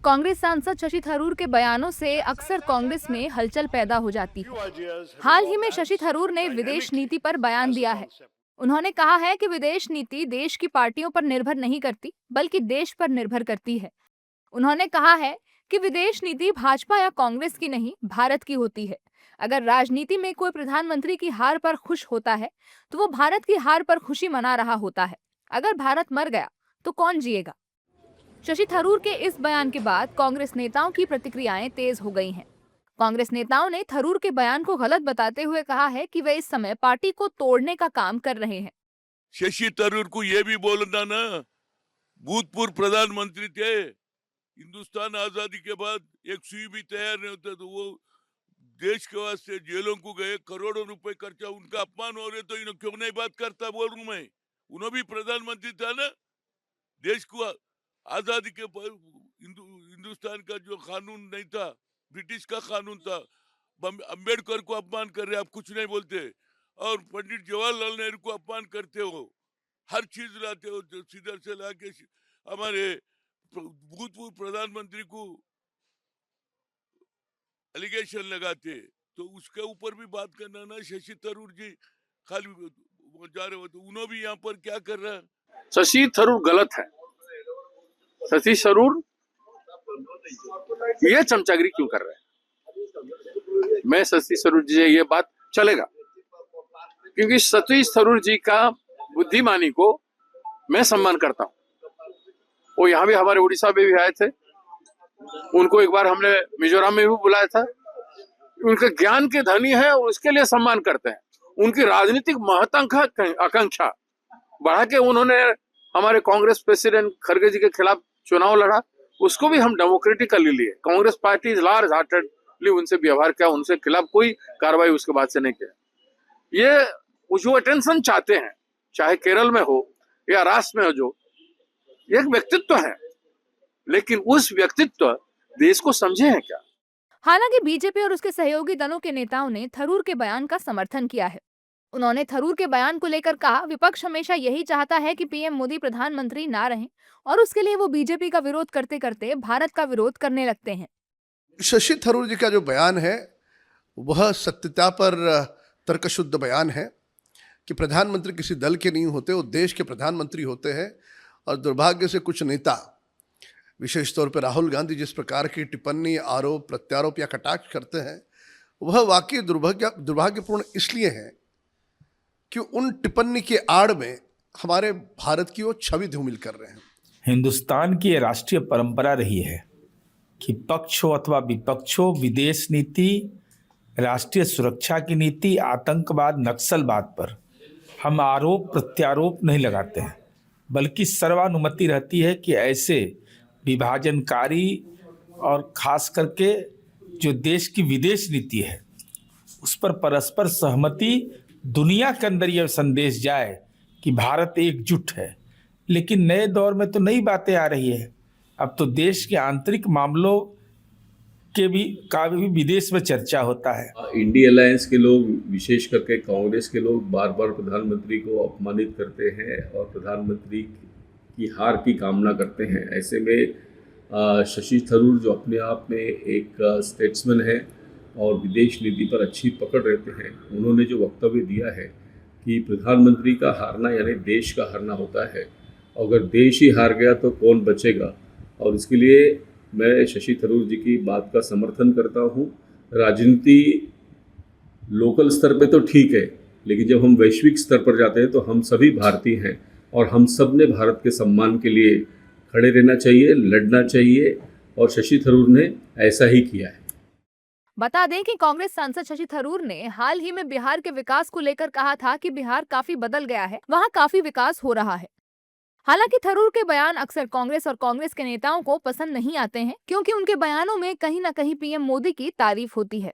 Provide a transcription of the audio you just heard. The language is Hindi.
कांग्रेस सांसद शशि थरूर के बयानों से अक्सर कांग्रेस में हलचल पैदा हो जाती है। हाल ही में शशि थरूर ने विदेश नीति पर बयान दिया है। उन्होंने कहा है कि विदेश नीति देश की पार्टियों पर निर्भर नहीं करती, बल्कि देश पर निर्भर करती है। उन्होंने कहा है कि विदेश नीति भाजपा या कांग्रेस की नहीं, भारत की होती है। अगर राजनीति में कोई प्रधानमंत्री की हार पर खुश होता है, तो वो भारत की हार पर खुशी मना रहा होता है। अगर भारत मर गया तो कौन जिएगा? शशि थरूर के इस बयान के बाद कांग्रेस नेताओं की प्रतिक्रियाएं तेज हो गई हैं। कांग्रेस नेताओं ने थरूर के बयान को गलत बताते हुए कहा है कि वे इस समय पार्टी को तोड़ने का काम कर रहे हैं। शशि थरूर को यह भी बोलना ना, भूतपूर्व प्रधानमंत्री थे, हिंदुस्तान आजादी के बाद एक सुई भी तैयार नहीं होता तो वो देश के वास्ते जेलों को गए, करोड़ों रुपए खर्चा, उनका अपमान हो रहे तो इन्हों क्यों नहीं बात करता बोल रहा हूं मैं। उन्होंने भी प्रधानमंत्री था ना, देश को आजादी के हिंदुस्तान का जो कानून नहीं था, ब्रिटिश का कानून था, अंबेडकर को अपमान कर रहे, आप कुछ नहीं बोलते, और पंडित जवाहरलाल नेहरू को अपमान करते हो, हर चीज लाते हो, सीधर से लाके हमारे भूतपूर्व प्रधानमंत्री को एलिगेशन लगाते, तो उसके ऊपर भी बात करना ना। शशि थरूर जी खाली जा रहे हो तो उन्होंने भी यहाँ पर क्या कर रहा है? शशि थरूर गलत है। शशि थरूर ये चमचागिरी क्यों कर रहे हैं? मैं शशि थरूर जी ये बात चलेगा, क्योंकि शशि थरूर जी का बुद्धिमानी को मैं सम्मान करता हूँ। वो यहाँ भी हमारे उड़ीसा में भी आए थे, उनको एक बार हमने मिजोरम में भी बुलाया था। उनके ज्ञान के धनी है और उसके लिए सम्मान करते हैं। उनकी राजनीतिक महत्वाकांक्षा बढ़ा के उन्होंने हमारे कांग्रेस प्रेसिडेंट खड़गे जी के खिलाफ चुनाव लड़ा, उसको भी हम डेमोक्रेटिकली लिए। कांग्रेस पार्टी लार्ज हार्टेडली उनसे व्यवहार किया, उनसे खिलाफ कोई कार्रवाई उसके बाद से नहीं किया। ये जो अटेंशन चाहते हैं, चाहे केरल में हो या राष्ट्र में हो, जो एक व्यक्तित्व है, लेकिन उस व्यक्तित्व देश को समझे हैं क्या? हालांकि बीजेपी और उसके सहयोगी दलों के नेताओं ने थरूर के बयान का समर्थन किया है। उन्होंने थरूर के बयान को लेकर कहा, विपक्ष हमेशा यही चाहता है कि पीएम मोदी प्रधानमंत्री ना रहें और उसके लिए वो बीजेपी का विरोध करते करते भारत का विरोध करने लगते हैं। शशि थरूर जी का जो बयान है वह सत्यता पर तर्कशुद्ध बयान है कि प्रधानमंत्री किसी दल के नहीं होते, वो देश के प्रधानमंत्री होते हैं। और दुर्भाग्य से कुछ नेता, विशेष तौर पर राहुल गांधी, जिस प्रकार की टिप्पणी, आरोप प्रत्यारोप या कटाक्ष करते हैं, वह वाकई दुर्भाग्यपूर्ण इसलिए है कि उन टिप्पणी के आड़ में हमारे भारत की वो छवि धूमिल कर रहे हैं। हिंदुस्तान की राष्ट्रीय परंपरा रही है कि पक्ष हो अथवा विपक्ष हो, विदेश नीति, राष्ट्रीय सुरक्षा की नीति, आतंकवाद, नक्सलवाद पर हम आरोप प्रत्यारोप नहीं लगाते हैं, बल्कि सर्वानुमति रहती है कि ऐसे विभाजनकारी और खास करके जो देश की विदेश नीति है उस पर परस्पर सहमति दुनिया के अंदर यह संदेश जाए कि भारत एकजुट है। लेकिन नए दौर में तो नई बातें आ रही है। अब तो देश के आंतरिक मामलों के का भी विदेश में चर्चा होता है। इंडिया अलायंस के लोग, विशेष करके कांग्रेस के लोग, बार बार प्रधानमंत्री को अपमानित करते हैं और प्रधानमंत्री की हार की कामना करते हैं। ऐसे में शशि थरूर जो अपने आप में एक स्टेट्समैन है और विदेश नीति पर अच्छी पकड़ रहते हैं, उन्होंने जो वक्तव्य दिया है कि प्रधानमंत्री का हारना यानी देश का हारना होता है, अगर देश ही हार गया तो कौन बचेगा। और इसके लिए मैं शशि थरूर जी की बात का समर्थन करता हूँ। राजनीति लोकल स्तर पे तो ठीक है, लेकिन जब हम वैश्विक स्तर पर जाते हैं तो हम सभी भारतीय हैं और हम सब ने भारत के सम्मान के लिए खड़े रहना चाहिए, लड़ना चाहिए, और शशि थरूर ने ऐसा ही किया है। बता दें कि कांग्रेस सांसद शशि थरूर ने हाल ही में बिहार के विकास को लेकर कहा था कि बिहार काफी बदल गया है, वहां काफी विकास हो रहा है। हालांकि थरूर के बयान अक्सर कांग्रेस और कांग्रेस के नेताओं को पसंद नहीं आते हैं, क्योंकि उनके बयानों में कहीं न कहीं पीएम मोदी की तारीफ होती है।